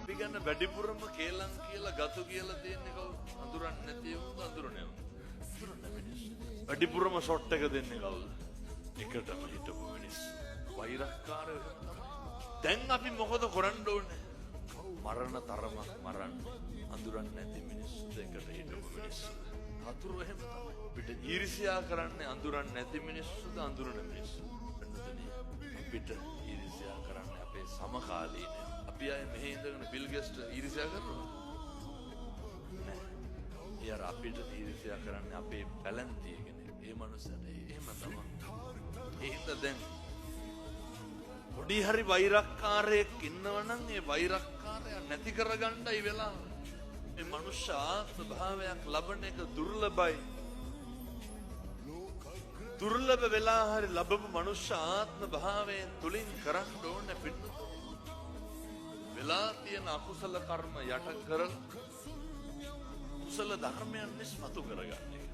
අපි ගන්න වැඩිපුරම කේලම් කියලා ගතු කියලා තියෙන්නේ කවුද? අඳුරන්නේ නැති වුන් අඳුරන්නේ. අඳුරන්නේ මිනිස්සු. වැඩිපුරම ෂොට් එක දෙන්නේ කවුද? එකටම හිටපු මිනිස්සු. වෛරක්කාරයෝ තමයි. දැන් අපි මොකද කරන්න ඕනේ? මරණ තරමක් මරන්න. අඳුරන්නේ නැති මිනිස්සු දෙකට හිටපු මිනිස්සු. හතුරු එහෙම තමයි. අපිට ඊර්ෂ්‍යා කරන්නේ අඳුරන්නේ නැති මිනිස්සුද අඳුරන මිනිස්සු. අපිට ඊර්ෂ්‍යා කරන්නේ අපේ සමකාලීනයෝ. අපි අය මෙහි ඉඳගෙන බිල් ගේට්ස් ඊර්ෂ්‍යා කරනවා නෑ. ඒ අර අපිට ඊර්ෂ්‍යා කරන්නේ අපේ පැලැන්තිය කෙනෙක්. ඒ මනුස්සයාට එහෙම තමයි. ඒ හින්දා දැන් පොඩි හරි වෛරක්කාරයෙක් ඉන්නවනම් ඒ වෛරක්කාරයා නැති කරගන්නයි වෙලාව. මේ මනුෂ්‍ය ආත්ම භාවයක් ලබන එක දුර්ලභයි. දුර්ලභ වෙලා හරි ලැබපු මනුෂ්‍ය ආත්ම භාවයෙන් තුලින් කරන්න ඕනේ පිට. වෙලා තියෙන අකුසල කර්ම යට කරලා කුසල ධර්මයන් නිස්මතු කරගන්න එක.